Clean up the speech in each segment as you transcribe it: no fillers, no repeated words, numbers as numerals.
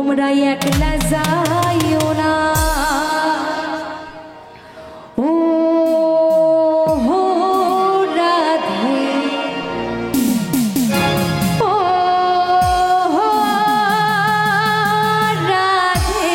তোমরা একলা যাইও না ও হো রাধে ও হো রাধে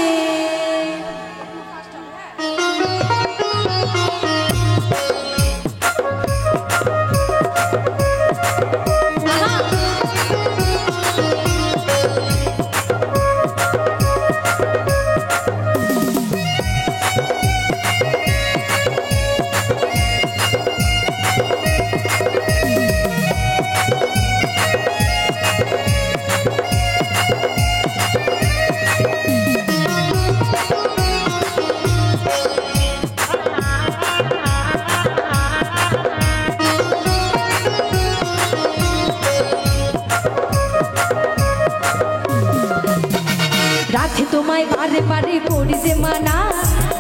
রাধে তোমায় বারে বারে করি যে মানা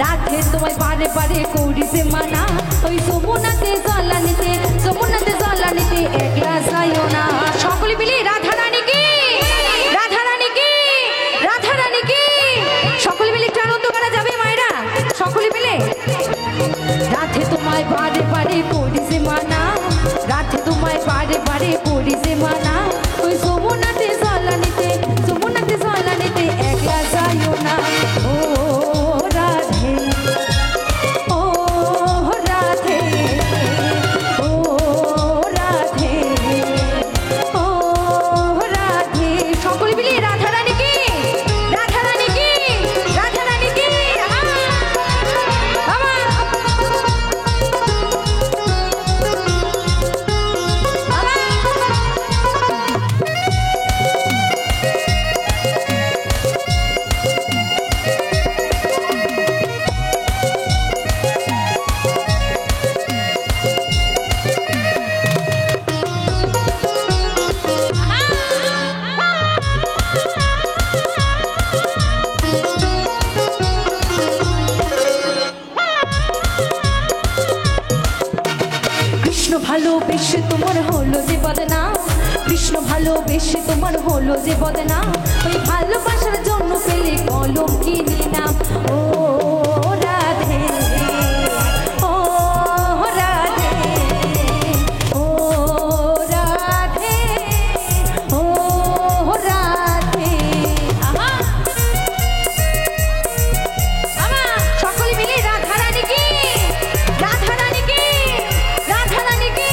রাধে তোমায় বারে বারে করি যে মানা ওই যমুনাতে জলানিতে একলা যাইও না সকলে মিলে রাধা রানী কি রাধা রানী কি রাধা রানী কি সকলে মিলে একটু আনন্দ করা যাবে মায়েরা সকলে মিলে রাধে তোমায় বারে বারে করি যে মানা রাধে তোমায় বারে বারে করি যে মানা ওই যমুনাতে জলানিতে একলা যাইও না ও রাধে ও রাধে ও রাধে ও রাধে সকলে মিলে রাধা রানী কি রাধা রানী কি রাধা রানী কি ভালোবেসে তোমার হলো যে বদনাম কৃষ্ণ ভালোবেসে তোমার হলো যে বদনাম ওই ভালোবাসার জন্য পেলে কলঙ্কিনী নাম ও রাধে ও রাধে ও রাধে ও রাধে সকলে মিলে রাধা রানী কি রাধা রানী কি রাধা রানী কি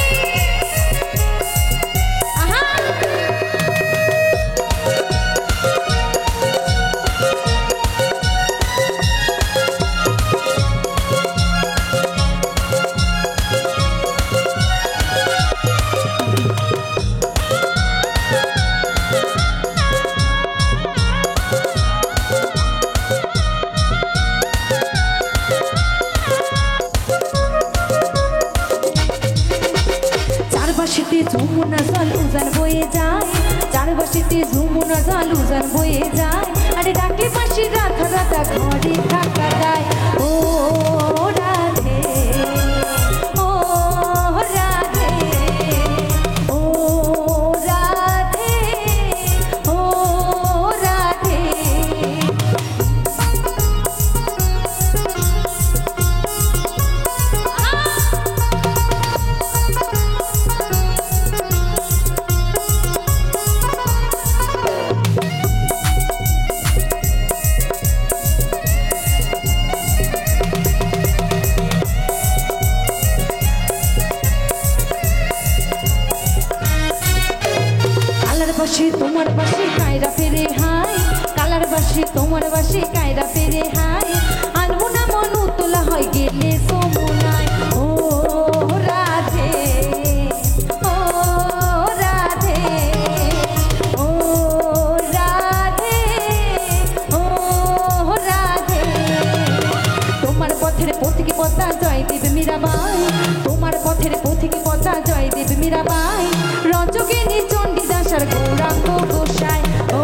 চারপাশেতে যমুনা জল উজান বয়ে যায় চারপাশেতে যমুনা জল উজান বয়ে যায় আরে ডাকে পাশে রাধা রাধা ঘরে থাকা যায় ও রাধে ও রাধে ও রাধে ও রাধে তোমার বাসে কায়রা ফেরে হাই কালার বাসে তোমার বাসে কায়রা ফেরে হাই আনবো না মন তোলা হয় গেলে যমুনায় ও রাধে ও রাধে ও রাধে ও রাধে তোমার পথের পথিকে পথা জয় দেবে মীরাবাই তোমার পথের পথিকে পথা জয় দেবে মীরাবাই রজকিনী চণ্ডীদাস আর গৌরাঙ্গ গোসাই ও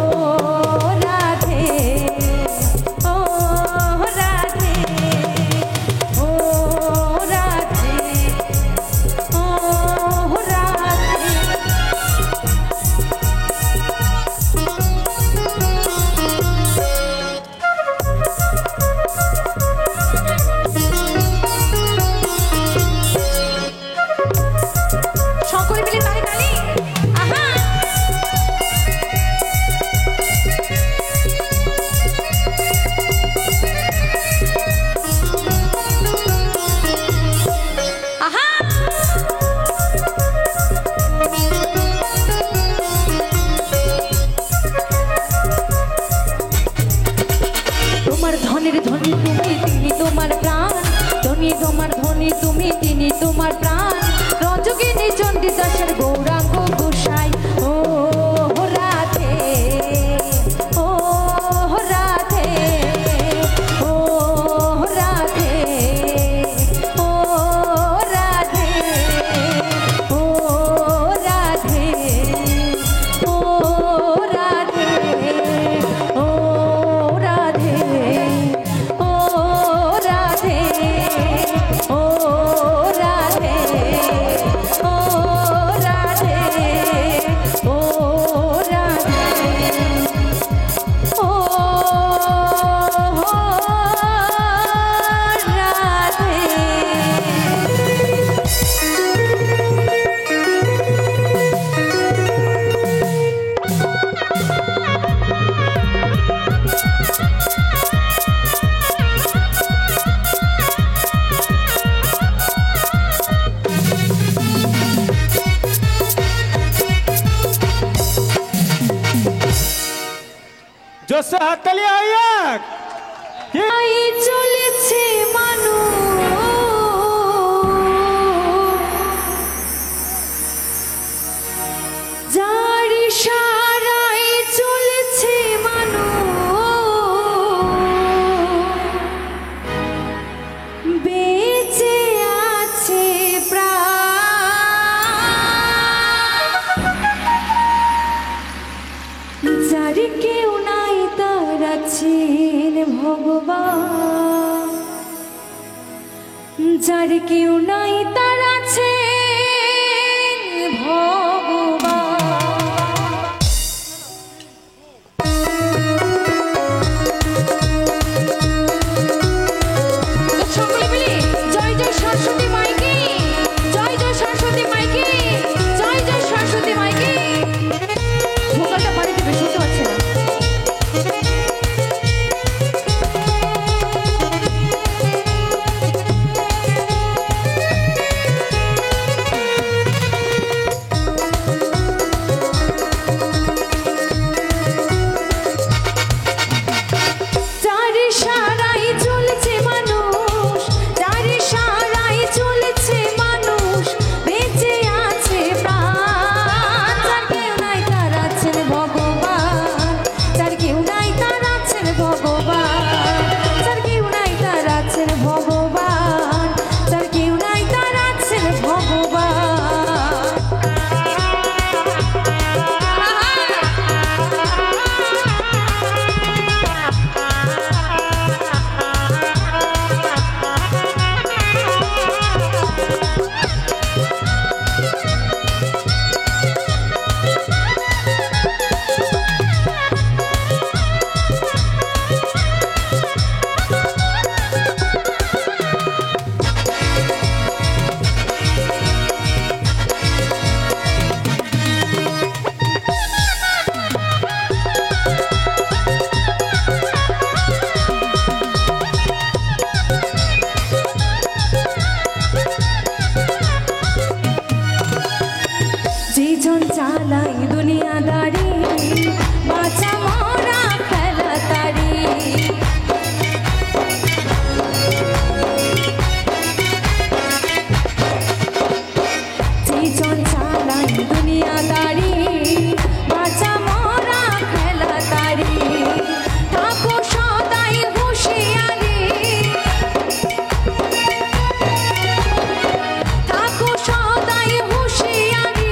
রাধে ও রাধে ও রাধে ও রাধে জননী তুমি তিনি তোমার প্রাণ রজকিনী চণ্ডীদাসের গৌরাঙ্গ গোসাই ও রাধে ও রাধে ও রাধে ও রাধে ও রাধে ও রাধে ও রাধে ও রাধে ও রাধে ও রাধে ও রাধে ও জোসে হাততালি আয়াক এই চলেছে মানুষ যার ইশারায় চলেছে মানুষ বেঁচে আছে প্রাণ যার কেউ নাই তার আছেন ভগবান যার কেউ নাই তার আছেন ভগবান সকলে মিলে জয় জয় সরস্বতী মাইকে জয় জয় সরস্বতী মাইকে জয় জয় সরস্বতী মাইকে ভোকালটা বাড়ি দেবে শুনতে পাচ্ছে না চালাই দুনিয়াদারি বাঁচা মরা খেলা তারি যেজন চালাই দুনিয়াদারি বাঁচা মরা খেলা তারি থাকো সদাই হুঁশিয়ারি থাকো সদাই হুঁশিয়ারি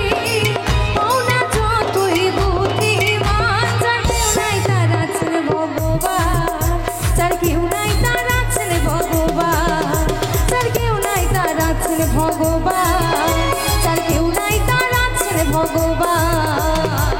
ভগবান যার কেউ নাই তার আছেন ভগবান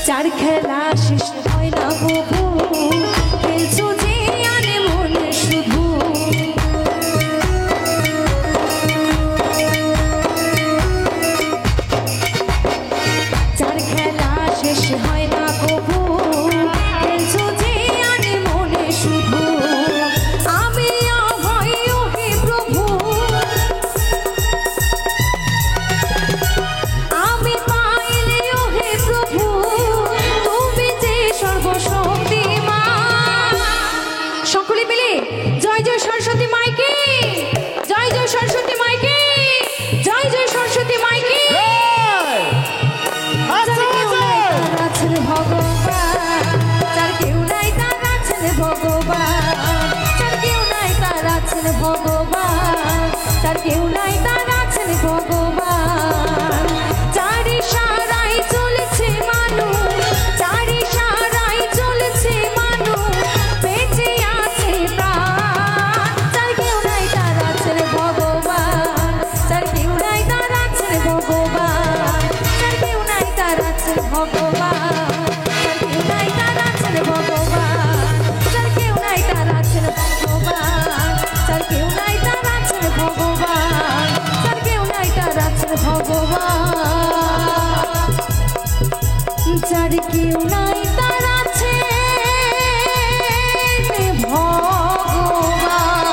যার খেলা শেষ হয় না প্রভু খেলছো যে আনে মনে শুধু যার খেলা শেষ শেষ হয় না কবু খেলছো যে আনে মনে শুধু আমি অভয় হে প্রভু আমি পাইলে হে প্রভু তুমি যে সর্বশক্তিমান সকলে মিলে জয় জয় সরস্বতী মাইকে জয় জয় সরস্বতী মাইকে জয় জয় সরস্বতী মাইকে ভগবান তার কেউ নাই তার আছেন ভগবান চারি সারাই চলেছে মানুষ চারি সারাই চলেছে মানুষ বেঁচে আছে প্রাণ তার কেউ নাই তার আছেন ভগবান তার কেউ নাই তার আছেন ভগবান তার কেউ নাই তার আছেন ভগবান তার কেউ নাই তার আছেন ভগবান তার কেউ নাই তার আছেন ভগবান তার কেউ নাই তার আছেন ভগবান তার কেউ নাই তার আছেন ভগবান যার কেউ নাই তার আছে ভগবান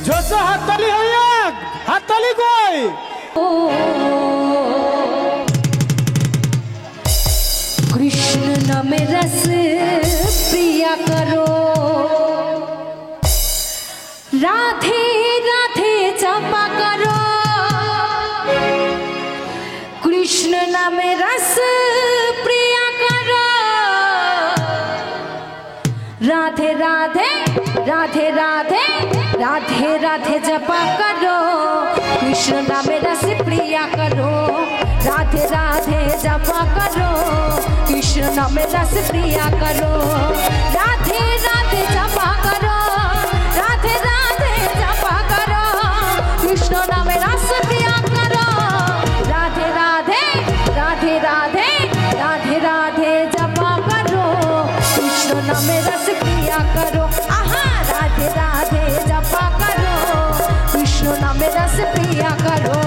জোসো হাততালি হইয়া হাততালি কই कृष्ण नाम रस प्रिया करो राधे राधे जपा करो कृष्ण नाम रस प्रिया करो राधे राधे राधे राधे राधे राधे जपा करो कृष्ण नाम रस प्रिया करो राधे राधे जपा करो कृष्ण नाम रस प्रिया करो राधे राधे जपा करो राधे राधे जपा करो कृष्ण नाम रस प्रिया करो राधे राधे राधे राधे राधे राधे जपा करो कृष्ण नाम रस प्रिया करो आहा राधे राधे जपा करो कृष्ण नाम रस प्रिया करो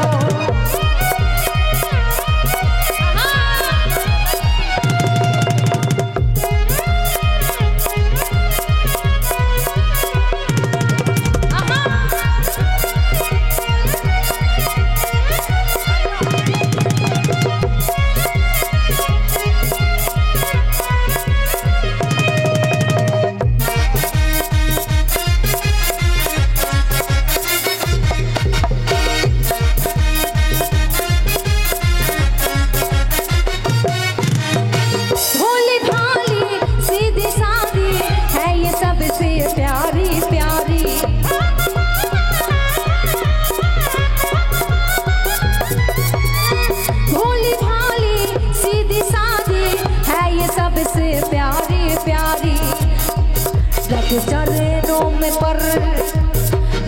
चरणों में पर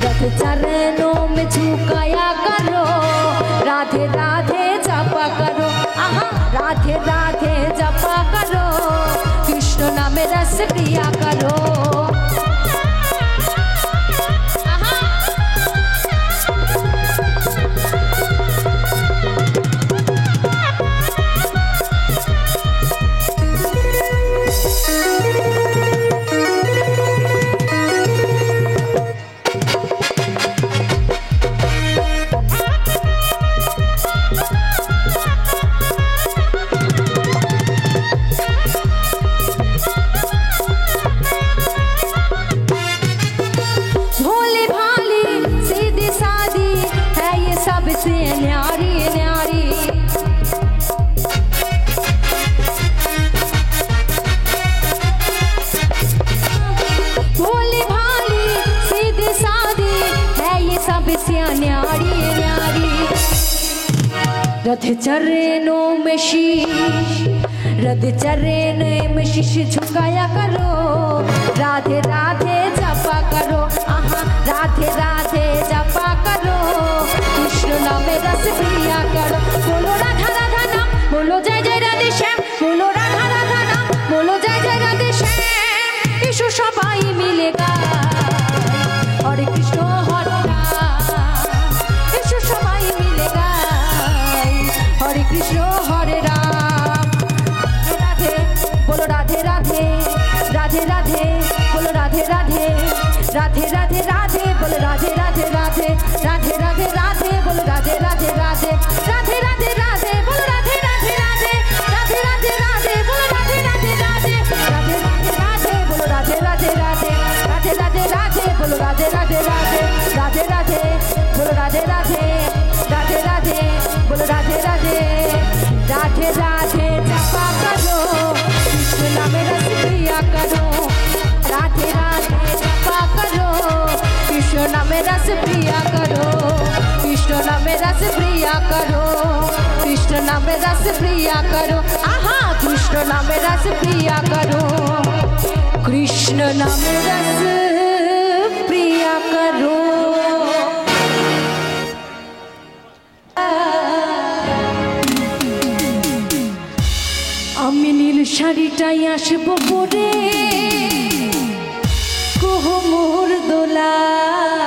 रथ चरणों में झुकाया करो राधे राधे जपा करो आहा राधे राधे जपा करो कृष्ण नाम रस प्रिया करो रथ चरणों में शीश रथ चरणों में शीश झुकाया करो राधे राधे जपा करो आहा राधे राधे जपा करो कृष्ण नाम रस प्रिया करो बोलो राधा राधा नाम बोलो जय जय राधे श्याम बोलो राधा राधा नाम बोलो जय जय राधे श्याम ईशो सबाई मिलेगा हरे कृष्ण हरे राम ईशो सबाई मिलेगा रस प्रिया करो, कृष्ण नाम रस प्रिया करो, कृष्ण नाम रस प्रिया करो, आहा कृष्ण नाम रस प्रिया करो, कृष्ण नाम रस प्रिया करो। আমি নীল শাড়িটাই আসবো পরে কোমর দোলায়,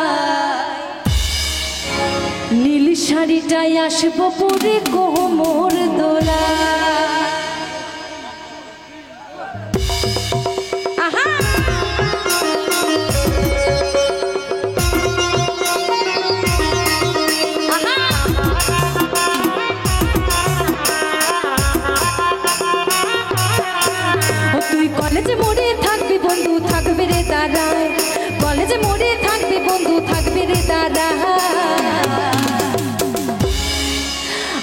নীল শাড়িটাই আসবো পরে কোমর দোলায়। আহা তুই কলেজে মোড়ে থাকবি বন্ধু থাকবে রে দাঁড়ায়, কলেজে মোড়ে থাকবি বন্ধু থাকবে রে দাঁড়ায়।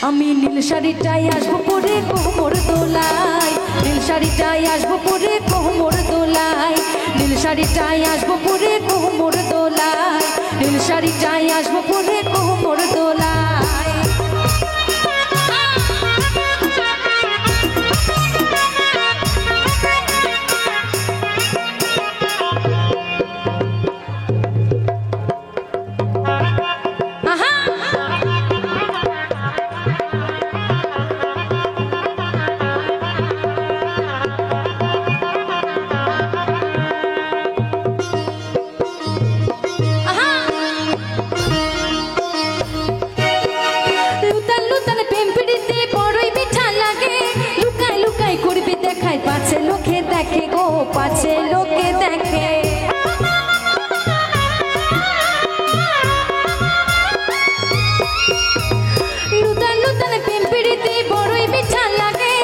আমি নীল শাড়িটাই আসবো পরে কোমর দোলায়, নীল শাড়িটাই আসবো পরে কোমর দোলায়, নীল শাড়িটাই আসবো পরে কোমর দোলায়, নীল শাড়িটাই আসবো পরে কোমর দোলায়। পাছে লোকে দেখে গো, পাছে লোকে দেখে, লুতান লুতান পিম্পিড়িতে বড়ই মিঠা লাগে,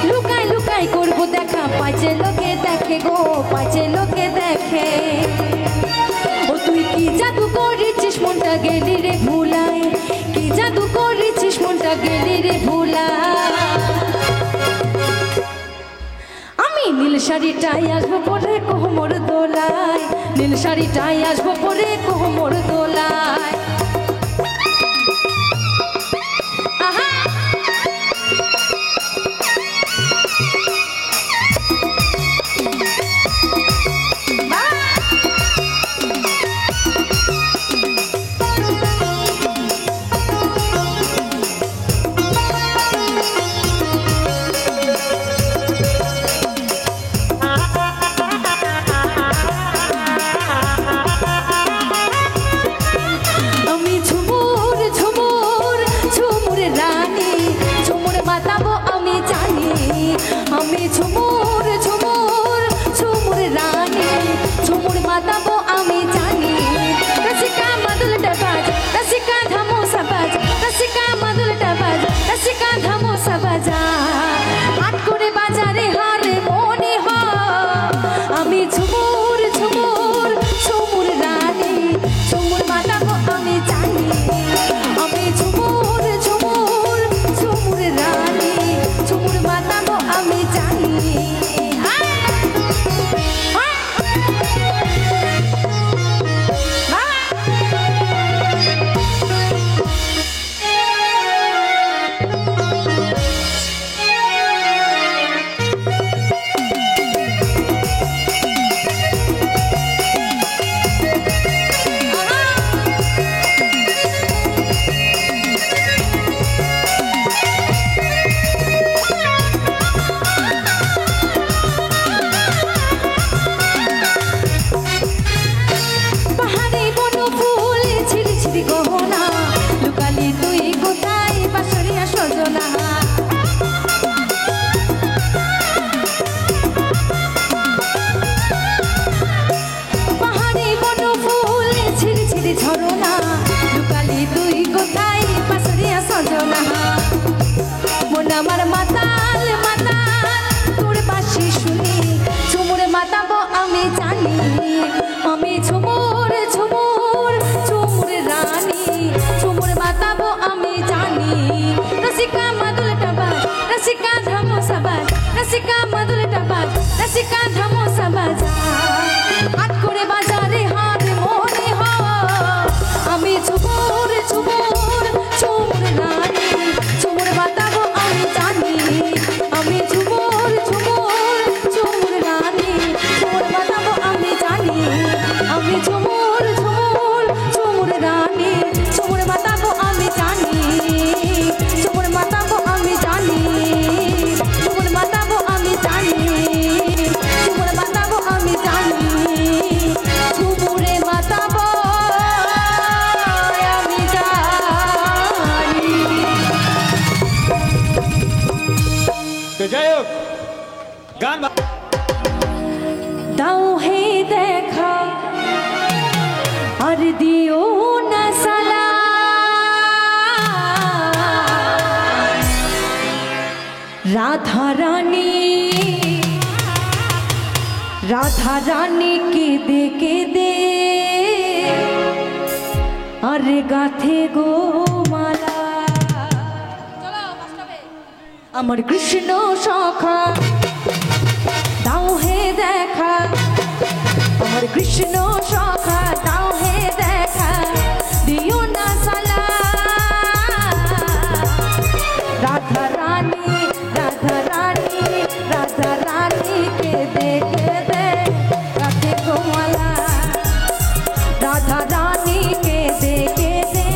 লুকাই লুকাই করবো দেখা, পাছে লোকে দেখে গো, পাছে লোকে দেখে। ও তুই কি জাদু করেছিস মনটা গেলি রে ভুলাই, কি জাদু করেছিস মনটা গেলি রে ভুলাই। নীল শাড়িটাই আসবো পরে কোমর দোলায়, নীল শাড়িটাই আসবো পরে কোমর দোলায়। আমি ঝুমুর ঝুমুর ঝুমুর রানী, ঝুমুর মাতাবো আমি জানি, রসিকা মাদুলটা বাজ, রসিকা ধামোসা বাজ, রসিকা মাদুলটা বাজ, রসিকা ধামোসা বাজা, হাট করে বাজারে হারে মনে হয়। আমি ঝুমুর ঝুমুর ঝুমুর রানী, ঝুমুর মাতাবো আমি জানি, আমি ঝুমুর ঝুমুর ঝুমুর রানী, ঝুমুর মাতাবো আমি জানি। আমার মাতাল মাতাল তোর বাঁশি শুনি, ঝুমুর মাতাবো আমি জানি, আমি ঝুমুর ঝুমুর ঝুমুর রানী, ঝুমুর মাতাবো আমি জানি। রসিকা মাদুলটা বাজ, রসিকা ধামোসা বাজ, রসিকা মাদুলটা বাজ, রসিকা ধামোসা বাজা, হাট করে বাজারে হার মনে হয়। রাধা রানী, রাধা রানী কেঁদে কেঁদে আরে গাথে গো মালা। আমার কৃষ্ণ সখা দাও হে দেখা, আমার কৃষ্ণ সখা দাও হে দেখা, দিও না সালা। রাধা রানী, রাধা রানী, রাধা রানী কেঁদে কেঁদে গাথে গো মালা। রাধা রানী কেঁদে কেঁদে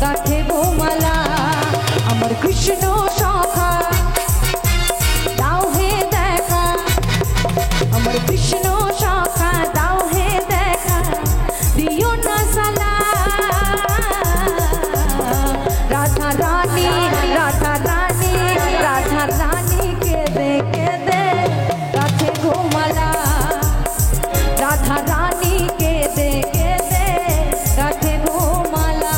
গাথে গো মালা। আমার কৃষ্ণ সখা দাও হে দেখা, আমার কৃষ্ণ সখা দাও হে দেখা, দিও না সালা। রাধা রানী, রাধা রানী, রাধা রানী কেঁদে কেঁদে গাথে গো মালা। রাধা রানী কেঁদে কেঁদে গাথে গো মালা।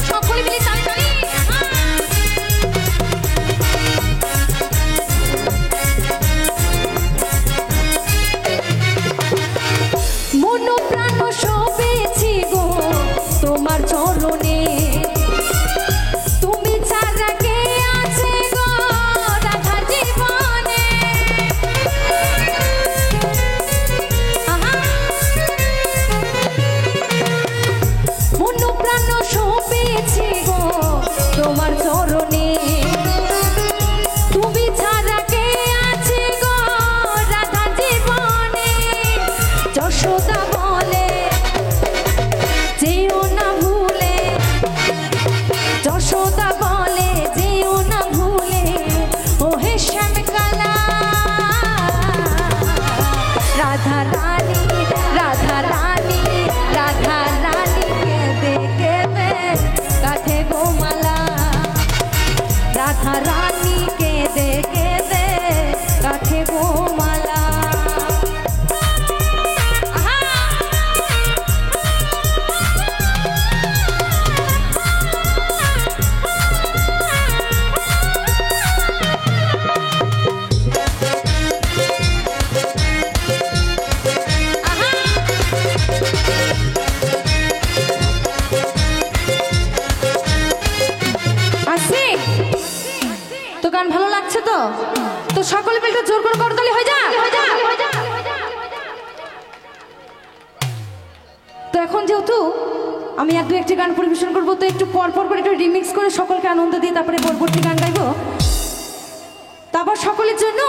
সকলে মিলে তালি তালি। মন প্রাণ সবেছি গো তোমার চরণে, তুমি ছাড়া কে আছে গো রাধা জীবনে। মন প্রাণ সবেছি গো তোমার চরণে, তুমি ছাড়া কে আছে গো রাধা জীবনে। যশোদা বলে যেও না ভুলে, যশোদা বলে যেও না ভুলে, ও হে শ্যামকালা। রাধা রানী, রাধা রানী, রাধা রানী কেঁদে কেঁদে গাথে গো মালা। রাধা রানী কেঁদে কেঁদে গাথে গো মালা। আসি তো গান ভালো লাগছে তো? তো সকলে মিলে একটু জোর করে করতালি হয়ে যা। তো এখন যেহেতু আমি এক দু একটি গান পরিবেশন করবো, তো একটু পর পর করে একটু রিমিক্স করে সকলকে আনন্দ দিয়ে তারপরে পরবর্তী গান গাইবো। তারপর সকলের জন্য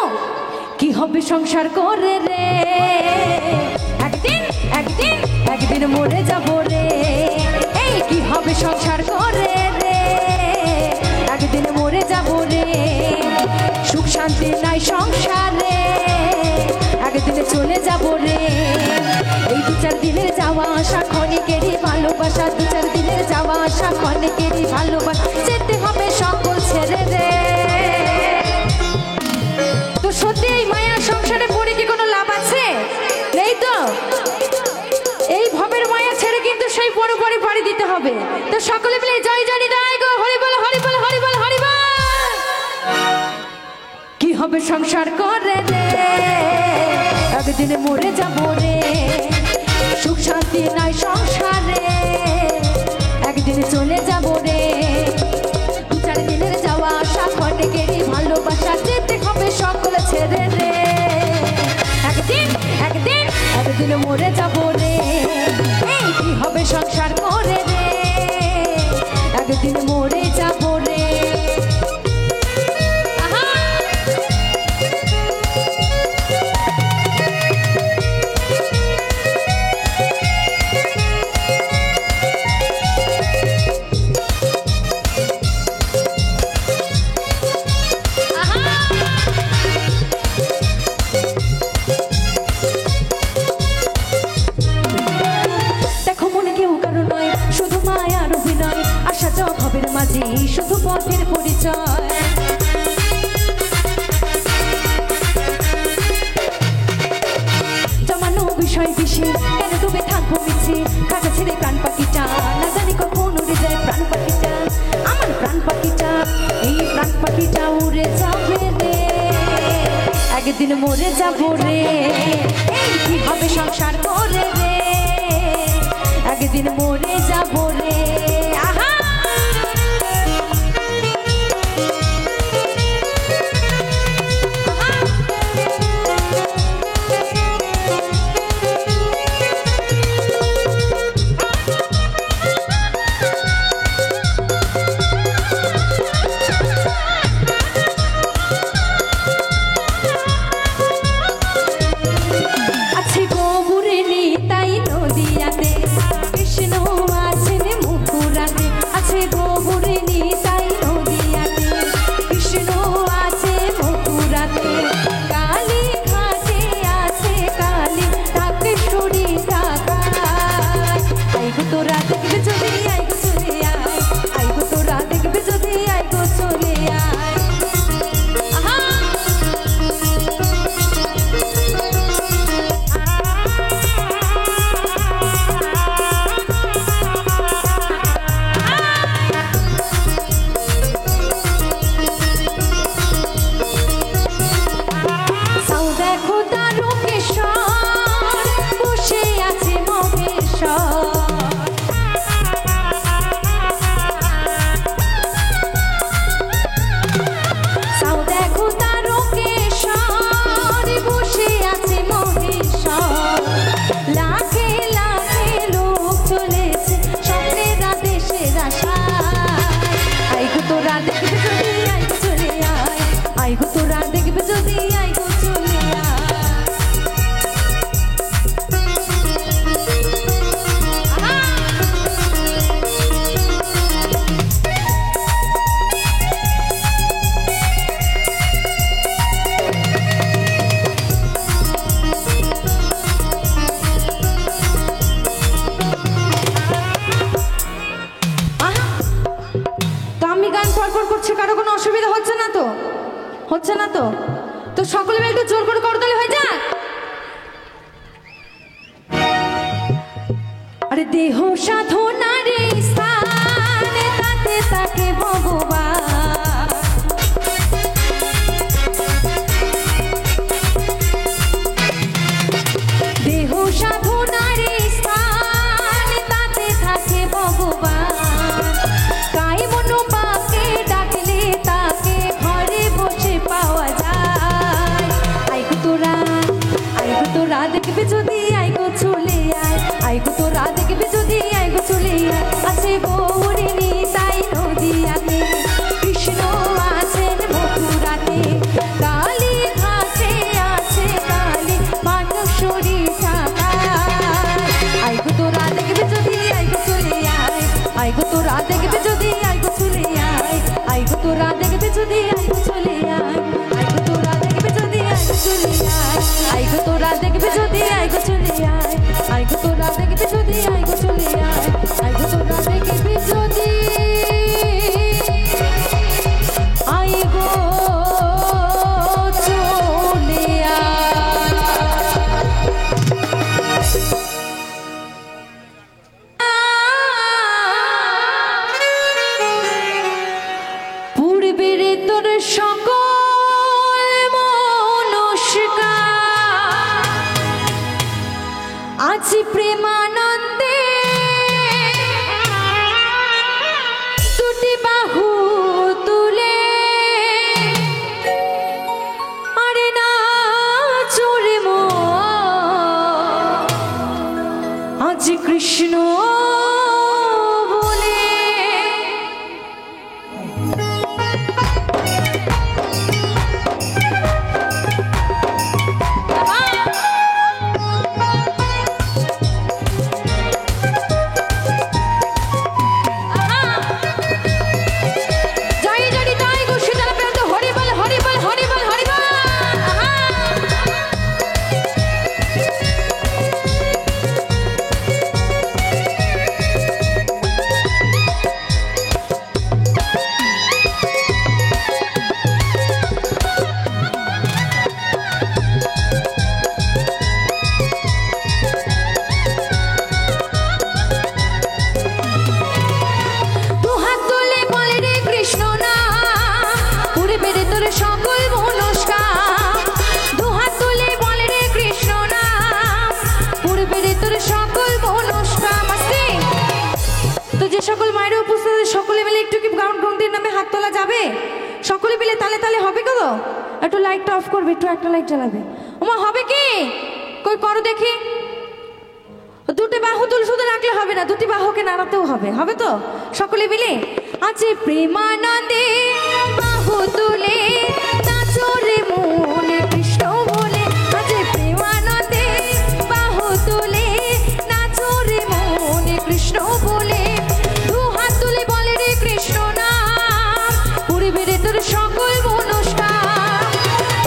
কি হবে সংসার করে রে, একদিন একদিন একদিন মরে যাবো রে। এই কি হবে সংসার করে রে, একদিন মরে যাবো রে। সুখ শান্তি নাই সংসারে, একদিনে চলে যাবো রে। এই দু চার দিনের যাওয়া আসা ক্ষণিকেরই ভালোবাসা, দু চার দিনের যাওয়া আসা ক্ষণিকেরই ভালোবাসা, যেতে হবে সকল ছেড়ে রে। তো সত্যি এই মায়ার সংসারে পড়ে কি কোনো লাভ আছে? নেই তো। এই ভবের মায়া ছেড়ে কিন্তু সেই বড় বড় বাড়ি দিতে হবে। তো সকলে মিলে জয় জয় নিতাই গো, হরি বল হরি বল হরি বল হরি বল। কি হবে সংসার করে রে, একদিনে মরে যাবো রে। সুখ শান্তি নাই সংসারে, একদিনে চলে যাবো রে। দু চার দিনের যাওয়া আসা ক্ষণিকেরই ভালোবাসা, যেতে হবে সকল ছেড়ে রে। একদিন একদিন একদিন মরে যাবো রে। এই কি হবে সংসার করে রে, একদিন মরে যাবো রে। মাঝে শুধু পথের পরিচয়। প্রাণ পাখিটা উড়ে যাবে রে, একদিন মরে যাবো রে, এই কি হবে সংসার করে রে, একদিন মরে যাবো রে। আহা হচ্ছে না তো? তো সকলে মিলে একটু জোর করে করতালি হয়ে যাক। আরে দেহ সাধনার স্থান, তাতে তাকে ভগবান, দেহ সাধনার স্থান, তাতে থাকে ভগবান, কাই মনো পাকে ডাকলে তাকে ঘরে বসে পাওয়া যায়। আইগো তোরা দেখবি যদি আইগো চলে আয়, আইগো তোরা দেখবি যদি আইগো চলে আয়। আছে গৌরিনী তাই নদিয়াতে, কৃষ্ণ আছেন মথুরাতে, কালী ঘাটে আছে কালী মানসরি ঢাকায়। আইগো তোরা দেখবি যদি আইগো চলে আয়, আইগো তোরা দেখবি যদি আইগো চলে আয়, আইগো তোরা দেখবি যদি আইগো চলে আয়, আইগো তোরা দেখবি যদি আইগো চলে আয়, আইগো তোরা দেখবি যদি আইগো চলে আয়, আইগো তোরা দেখবি যদি আইগো চলে আয়, আইগো তোরা দেখবি যদি আইগো চলে আয়। পূর্বের তোর সকল মনস্কার, আজ প্রেমানন্দে দুটি বাহু তুলে, আরে না চোরে আজ কৃষ্ণ বলে। তোর সকল মনস্কাম দুহাত তুলে বলে রে কৃষ্ণ নাম পূর্বে রে তোর সকল মনস্কাম আসছে। তো যে সকল মায়ের উপস্থিত সকলে মিলে একটু কি গৌরীর নামে হাত তোলা যাবে? সকলে মিলে তালে তালে হবে কত? একটু লাইটটা অফ করবে, একটু একটা লাইট জ্বালাবে। ওমা হবে কি? কই করো দেখি। দুটি বাহু তুল শুধু রাখলে হবে না, দুটি বাহুকে নাড়াতেও হবে, হবে তো? সকলে মিলে আছে প্রেমানন্দে বাহু তুলে নাচো রে মনে কৃষ্ণ বলে। আছে প্রেমানন্দে বাহু তুলে নাচো রে মনে কৃষ্ণ বলে। দু হাত তুলে বলে রে কৃষ্ণ নাম পূর্বে রে তোর সকল মনস্কাম।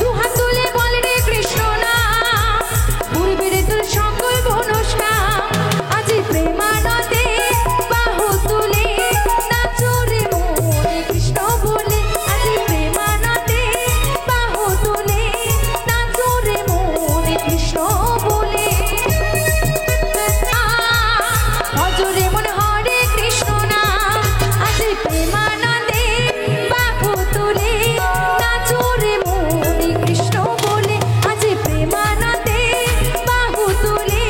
দু হাত তুলে বলে রে কৃষ্ণ নাম পূর্বে রে তোর সকল মনস্কাম। আজি প্রেমানন্দে বাহু তুলে নাচো রে মনে কৃষ্ণ বলে। আজি প্রেমানন্দে বাহু তুলে নাচো রে মনে কৃষ্ণ বলে। হজরে মন হরে কৃষ্ণ নাম আজি প্রেমানন্দে বাহু তুলে নাচো রে মনে কৃষ্ণ বলে। আজি প্রেমানন্দে বাহু তুলে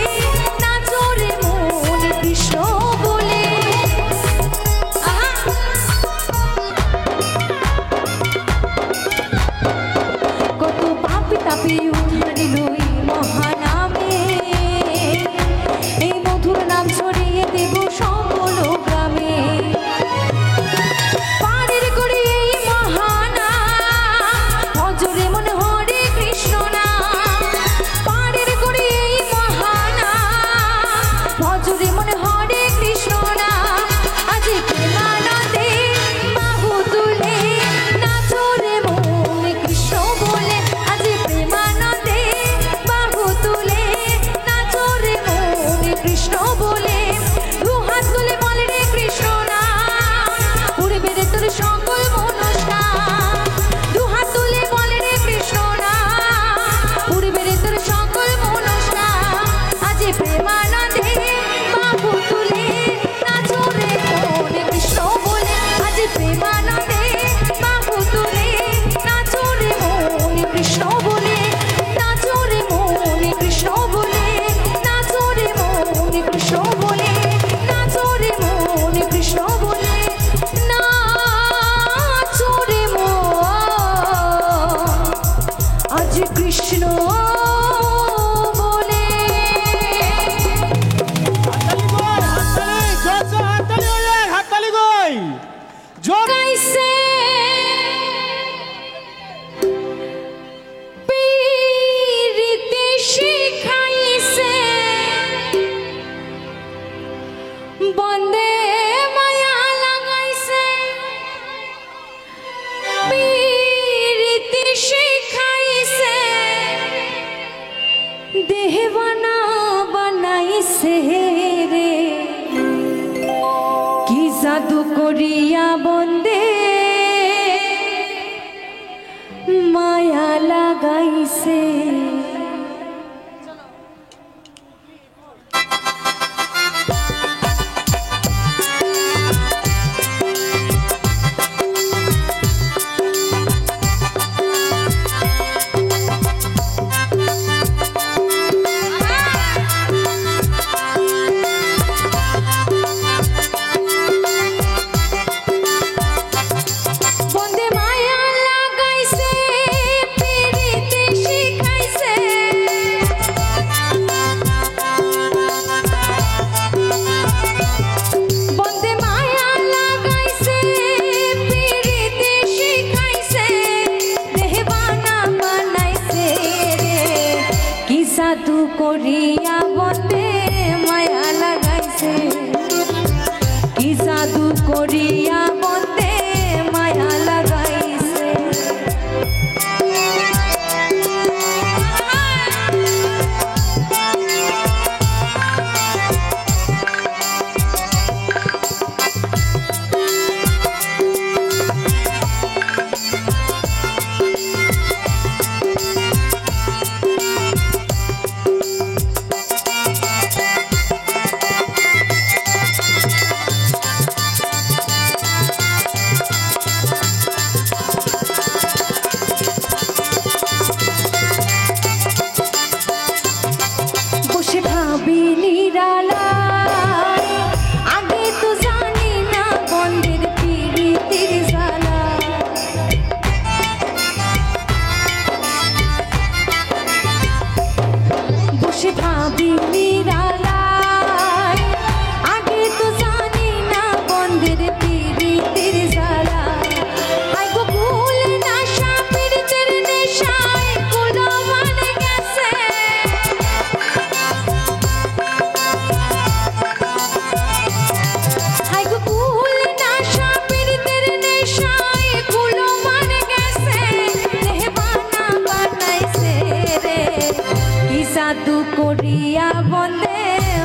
নাচো রে মনে কৃষ্ণ বলে। কত পাপি তাপি উদ্ধারিল এই মহানামে এই মধুর নাম ছড়িয়ে দেব সকল গ্রামে। পারের করি এই মহানাম হজরে মন হরে কৃষ্ণ নাম। পারের করি এই মহানাম হজরে মন হরে কৃষ্ণ নাম। আজি প্রেমানন্দে বাহু তুলে নাচো রে মনে কৃষ্ণ বলে। আজি প্রেমানন্দে বাহু তুলে নাচো রে মনে কৃষ্ণ বলে। দু হাত তুলে বলে রে কৃষ্ণ নাম পূর্বে রে তোর সকল মনস্কাম। দু হাত তুলে বলে রে কৃষ্ণ নাম পূর্বে রে তোর সকল মনস্কাম। আজি প্রেমানন্দে বাহু তুলে নাচো রে মনে কৃষ্ণ বলে। আজি প্রেমানন্দে বাহু তুলে নাচো রে মনে কৃষ্ণ বলে। নাচো রে মনে কৃষ্ণ বলে। নাচো রে মনে কৃষ্ণ বলে। নাচো রে মনে কৃষ্ণ বলে। নাচো রে আজ কৃষ্ণ বলে। হাততালি কই জোর গাইছে পীরিতি শিখাইছে বন্দে মায়া লাগাইছে। পীরিতি শিখাইছে দেহবানা বানাইছে রে। কি জাদু করিয়া বন্দে মায়া লাগাইছে। বন্দে মায়া লাগাইছে পীরিতি শিখাইছে। বন্দে মায়া লাগাইছে পীরিতি শিখাইছে দেহবানা বানাইছে রে। কি জাদু করিয়া বন্দে মায়া লাগাইছে। কি জাদু করিয়া বন্দে মায়া লাগাইছে। করিয়া বন্দে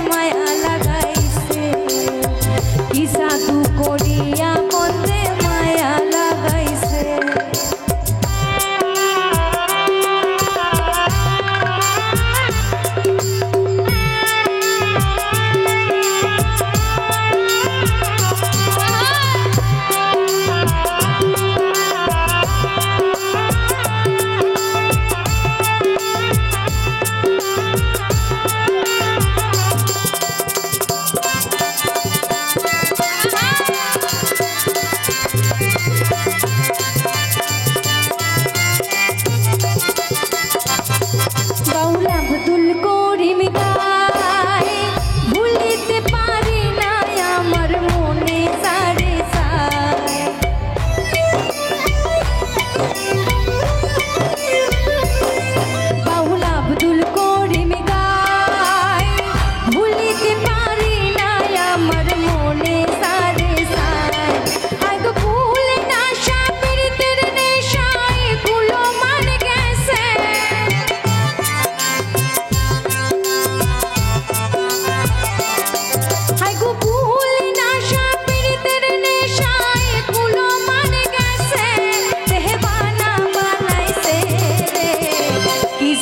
মায়া লাগাইছে কি জাদু করিয়া বন্দে মায়া লাগাইছে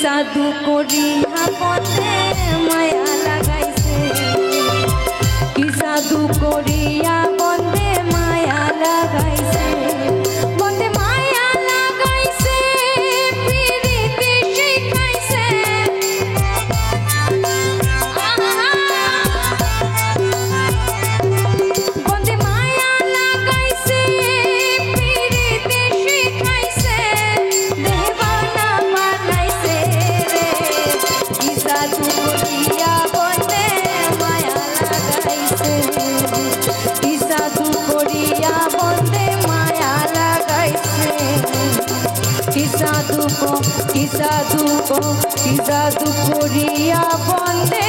জাদু করিয়া বন্দে মায়া লাগাইছে কি জাদু করিয়া বন্দে মায়া লাগাইছে বন্দে মায়া লাগাইছে পিরিতি শিখাইছে বন্দে মায়া লাগাইছে পিরিতি শিখাইছে দেবানা বানাইছে জাদু করিয়া বন্দে মায়া লাগাইছে কি জাদু করিয়া বন্দে মায়া লাগাইছে কি জাদু করিয়া বন্দে